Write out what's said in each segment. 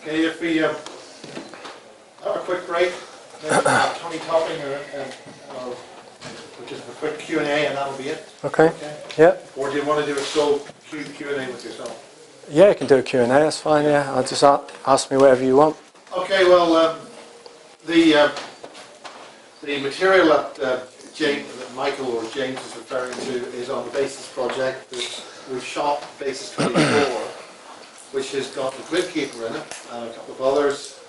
Okay, if we have a quick break, then Tony Topping, which is a quick Q&A, and that'll be it. Okay. Yeah. Or do you want to do a slow Q&A with yourself? Yeah, you can do a Q&A, that's fine, yeah. I'll just ask me whatever you want. Okay, well, the material that Michael or James is referring to is on the Basis project. We've shot Basis 24, which has got the Gridkeeper in it, and a couple of others,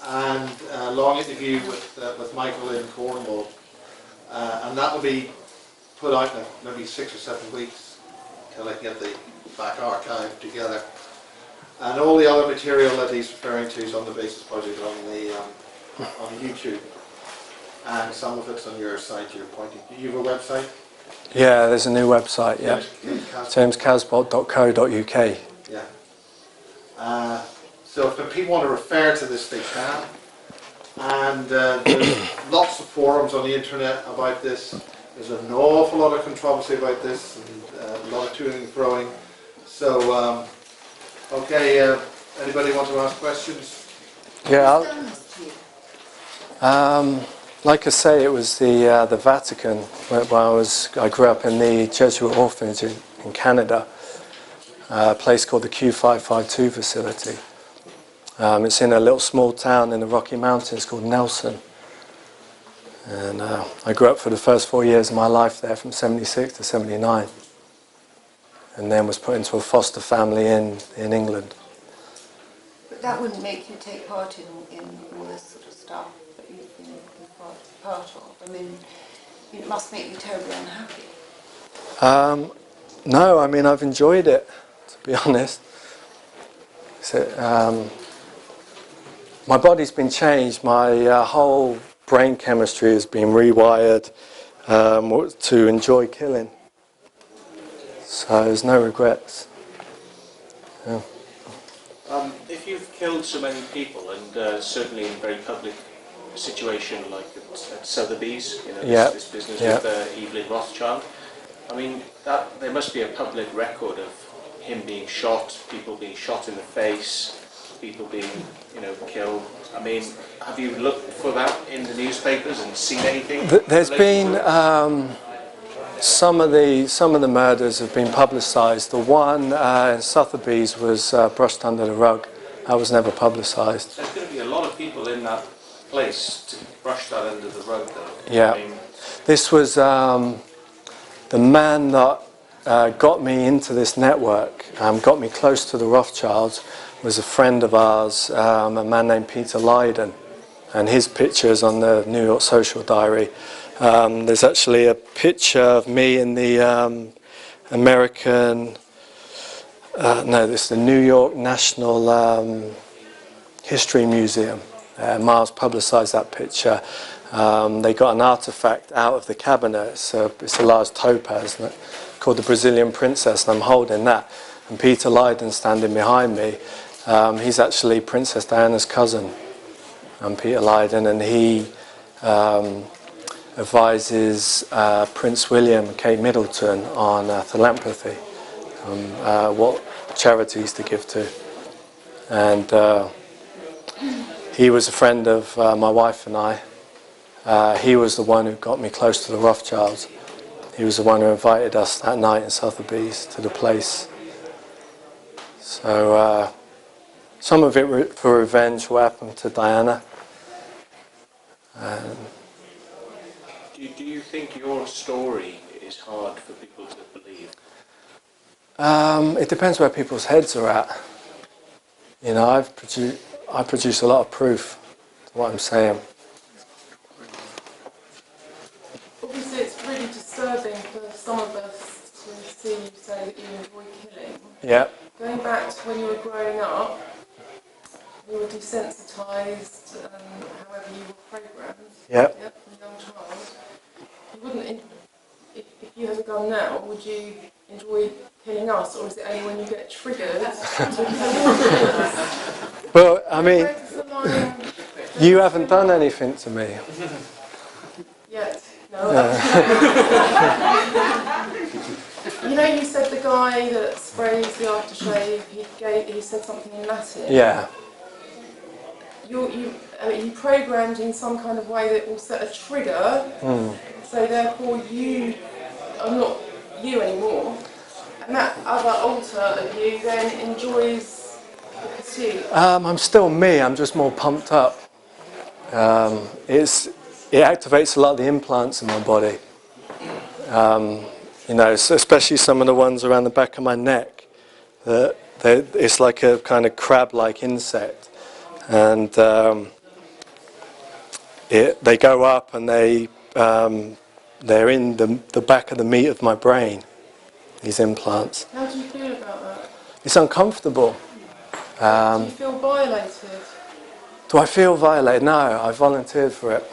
and a long interview with Michael in Cornwall. And that will be put out in maybe 6 or 7 weeks until I can get the back archive together. And all the other material that he's referring to is on the Basis project on YouTube. And some of it's on your site you're pointing. Do you have a website? Yeah, there's a new website, yeah. JamesCasbolt.co.uk. Yeah. So if the people want to refer to this, they can. And there's lots of forums on the internet about this. There's an awful lot of controversy about this, and a lot of toing and throwing. So, okay, anybody want to ask questions? Yeah. Like I say, it was the Vatican where I grew up in the Jesuit orphanage in Canada, a place called the Q552 facility. It's in a little small town in the Rocky Mountains called Nelson. And I grew up for the first 4 years of my life there, from 76 to 79. And then was put into a foster family in England. But that wouldn't make you take part in all this sort of stuff that you've been part of. I mean, it must make you terribly unhappy. No, I mean, I've enjoyed it, to be honest. So, my body's been changed. My whole brain chemistry has been rewired to enjoy killing. So there's no regrets. Yeah. If you've killed so many people, and certainly in a very public situation like at Sotheby's, this business with Evelyn Rothschild, I mean, there must be a public record of him being shot, people being shot in the face, people being, killed. I mean, have you looked for that in the newspapers and seen anything? There's been some of the murders have been publicised. The one in Sotheby's was brushed under the rug. That was never publicised. There's going to be a lot of people in that place to brush that under the rug, though. Yeah. I mean, this was the man that got me into this network, got me close to the Rothschilds, was a friend of ours, a man named Peter Lydon, and his picture's on the New York Social Diary. There's actually a picture of me in the the New York National History Museum. Miles publicised that picture. They got an artefact out of the cabinet. It's a large topaz called the Brazilian Princess, and I'm holding that. And Peter Lydon standing behind me. He's actually Princess Diana's cousin, Peter Lydon, and he advises Prince William and Kate Middleton on philanthropy, what charities to give to. And he was a friend of my wife and I. He was the one who got me close to the Rothschilds. He was the one who invited us that night in Sotheby's to the place. So some of it for revenge, what happened to Diana. do you think your story is hard for people to believe? It depends where people's heads are at. I produce a lot of proof to what I'm saying. Obviously, it's really disturbing for some of us to see you say that you enjoy killing. Yeah. Going back to when you were growing up, you were desensitised, however you were programmed. Yep. From a young child. You wouldn't, if you had a gun now, would you enjoy killing us, or is it only when you get triggered to kill us? Well, I mean, you haven't done anything to me. Yet. No. You said the guy that sprays the aftershave, he said something in Latin. Yeah. are you programmed in some kind of way that will set a trigger, so therefore you are not you anymore, and that other alter of you then enjoys the pursuit? I'm still me, I'm just more pumped up. It activates a lot of the implants in my body. Especially some of the ones around the back of my neck. It's like a kind of crab-like insect. And they go up and they're in the back of the meat of my brain, these implants. How do you feel about that? It's uncomfortable. Do you feel violated? Do I feel violated? No, I volunteered for it.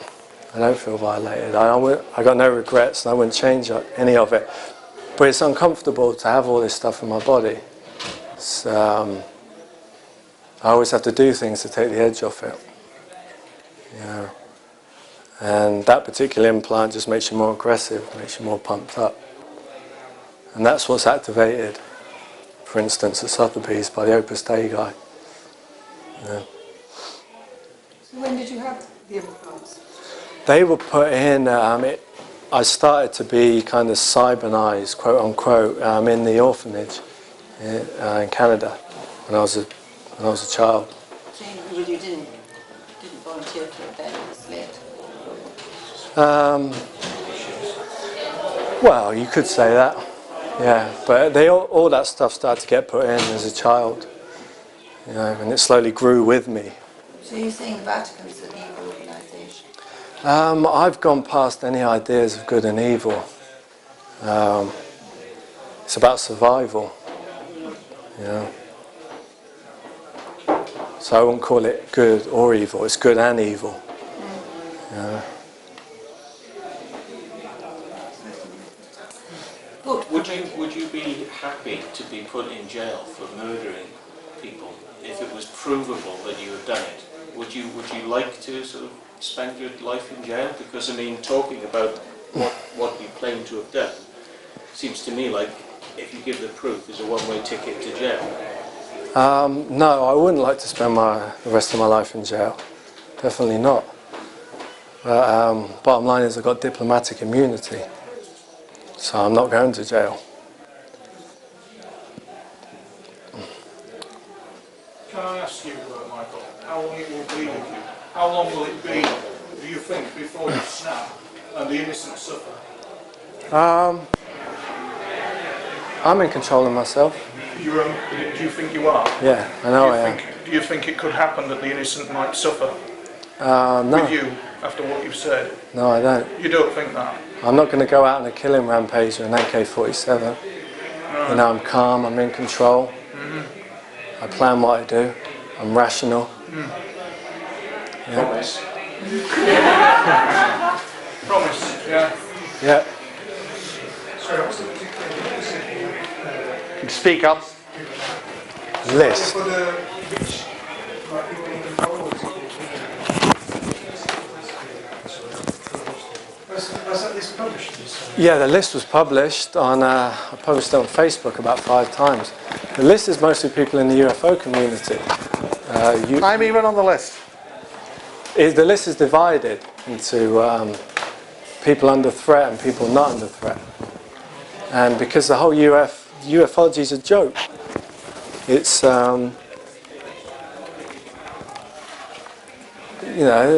I don't feel violated. I got no regrets and I wouldn't change any of it. But it's uncomfortable to have all this stuff in my body. I always have to do things to take the edge off it. And that particular implant just makes you more aggressive, makes you more pumped up. And that's what's activated, for instance, at Sotheby's by the Opus Dei guy. Yeah. So when did you have the implants? They were put in, I started to be kind of cybernized, quote unquote, in the orphanage in Canada when I was a child. So you didn't volunteer for it then, it was late? Well, you could say that, yeah. But all that stuff started to get put in as a child, and it slowly grew with me. So you're saying the Vatican's an evil organisation? I've gone past any ideas of good and evil. It's about survival, So I wouldn't call it good or evil. It's good and evil. Would you be happy to be put in jail for murdering people if it was provable that you had done it? Would you like to sort of spend your life in jail? Because talking about what you claim to have done seems to me like if you give the proof, there's a one-way ticket to jail. No, I wouldn't like to spend the rest of my life in jail. Definitely not. But bottom line is I've got diplomatic immunity, so I'm not going to jail. Can I ask you, Michael, how long it will be with you? How long will it be, do you think, before you snap and the innocent suffer? I'm in control of myself. Do you think you are? Yeah, I know I am. Do you think it could happen that the innocent might suffer No. with you after what you've said? No, I don't. You don't think that? I'm not going to go out on a killing rampage with an AK-47. No. I'm calm, I'm in control. I plan what I do. I'm rational. Promise. Promise, yeah. Yeah. Speak up. List. Was that list published? Yeah, the list was published on, I published it on Facebook about 5 times. The list is mostly people in the UFO community. I'm even on the list. The list is divided into people under threat and people not under threat. And because the whole ufology is a joke, it's, a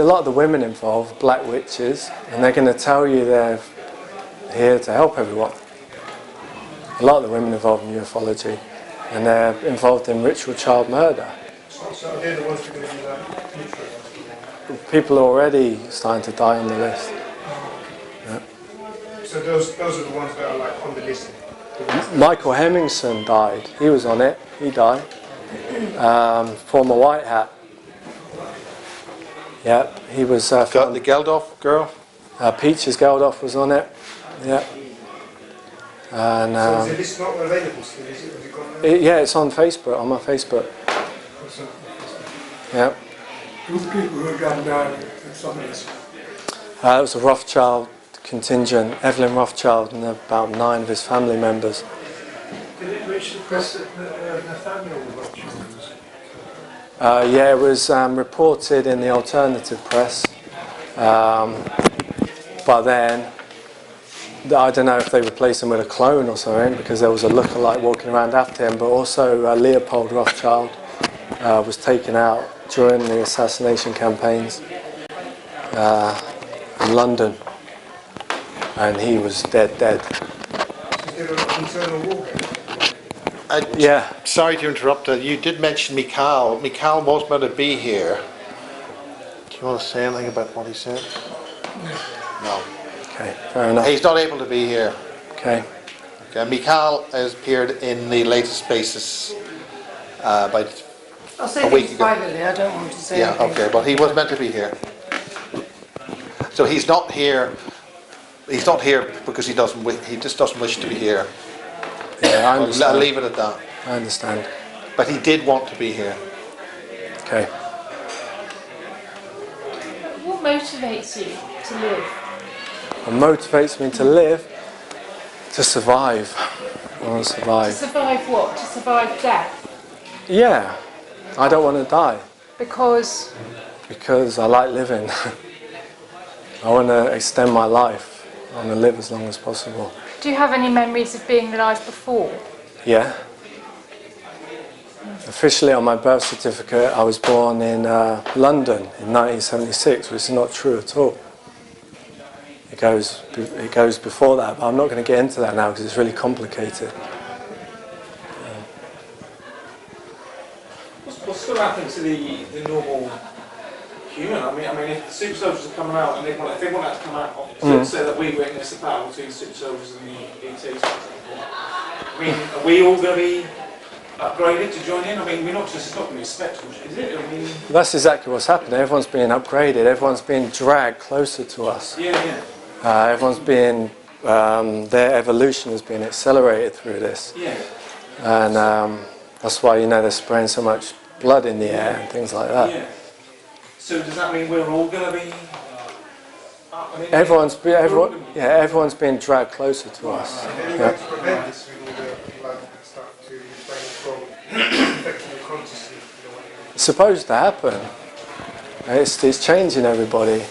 lot of the women involved, black witches, and they're going to tell you they're here to help everyone. A lot of the women involved in ufology, and they're involved in ritual child murder. So they're the ones who are going to do that? People are already starting to die on the list. Yeah. So those are the ones that are like on the list? Michael Hemmingson died. He was on it. He died. Former White Hat. Yeah, he was. Got the Geldof girl. Peaches Geldof was on it. Yeah. And So is the list not available still? Is it? Has it gone now? yeah, it's on Facebook. On my Facebook. Yeah. Who the people who are gone down at some of this? It was a Rothschild contingent. Evelyn Rothschild and about 9 of his family members. Did it reach the press that Nathaniel was Rothschild? Yeah, it was reported in the alternative press, but then I don't know if they replaced him with a clone or something, because there was a lookalike walking around after him. But also Leopold Rothschild was taken out during the assassination campaigns in London, and he was dead. Yeah. Sorry to interrupt. You did mention Mikhail. Mikhail was meant to be here. Do you want to say anything about what he said? No. Okay, fair enough. He's not able to be here. Okay. Mikhail has appeared in the latest Basis by I'll say a week things ago. privately, I don't want to say Yeah, anything. okay, but he was meant to be here. So he's not here. He's not here because he doesn't. He just doesn't wish to be here. Yeah, I understand. I'll leave it at that. I understand. But he did want to be here. Okay. What motivates you to live? What motivates me to live? To survive. I want to To survive. survive what? To survive death? Yeah. I don't want to die. Because Because I like living. I want to extend my life. I want to live as long as possible. do you have any memories of being alive before? Yeah. Officially on my birth certificate, I was born in London in 1976, which is not true at all. It goes before that, but I'm not going to get into that now because it's really complicated. What's going to happen to the normal human? I mean, if the super soldiers are coming out and if they want that to come out, so say that we witness a battle between the super soldiers and the ETs, for example. I mean, are we all going to be upgraded to join in? I mean, we're not just, it's not going to be a spectacle, is it? I mean, That's exactly what's happening. Everyone's being upgraded. Everyone's being dragged closer to us. yeah. Everyone's being, their evolution is being accelerated through this. Yeah. And that's why, they're spraying so much blood in the air and things like that. Yeah. So does that mean we're all going to be? I mean, Everyone's being dragged closer to us. Any way to prevent this with all the blood and stuff to refrain from affecting you consciously? It's supposed to happen. It's changing everybody.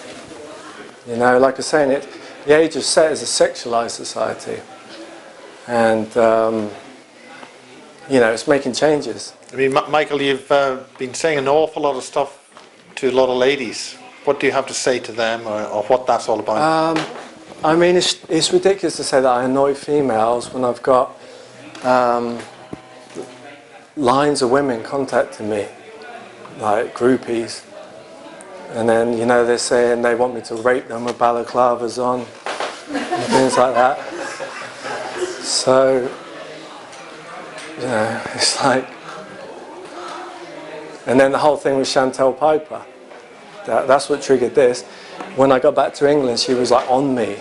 Like I was saying, the age of set is a sexualized society. And, it's making changes. I mean, Michael, you've been saying an awful lot of stuff to a lot of ladies. What do you have to say to them, or what that's all about? I mean, it's ridiculous to say that I annoy females when I've got lines of women contacting me, like groupies. And then, they're saying they want me to rape them with balaclavas on, and things like that. So, it's like... And then the whole thing with Chantal Piper. That's what triggered this. When I got back to England, she was like on me,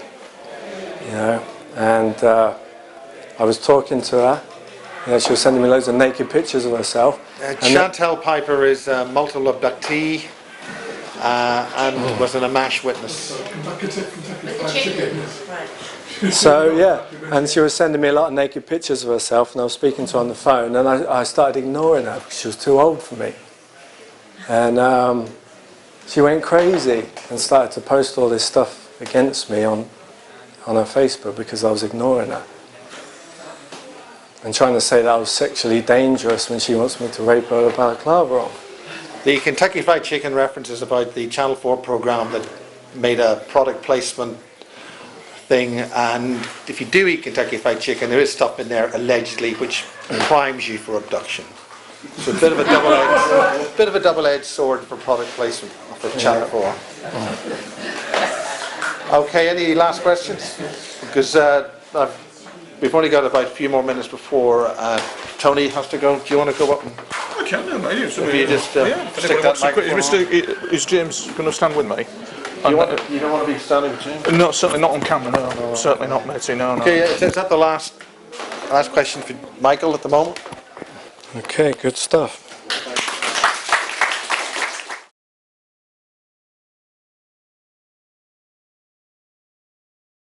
and I was talking to her. She was sending me loads of naked pictures of herself. Chantal Piper is a multiple abductee and was an AMASH witness. So and she was sending me a lot of naked pictures of herself, and I was speaking to her on the phone, and I started ignoring her because she was too old for me. And she went crazy and started to post all this stuff against me on her Facebook because I was ignoring her. And trying to say that I was sexually dangerous when she wants me to rape her with a balaclava on. The Kentucky Fried Chicken reference is about the Channel 4 program that made a product placement thing, and if you do eat Kentucky Fried Chicken, there is stuff in there allegedly which primes you for abduction. So a bit of a double-edged sword for product placement for Channel 4. Okay, any last questions? Because we've only got about a few more minutes before Tony has to go. Do you want to go up and... I can do, mate. If you just stick that microphone on. Is James going to stand with me? You don't want to be standing with James? No, certainly not on camera, no. Certainly not, matey, no. Okay, is that the last question for Michael at the moment? Okay, good stuff.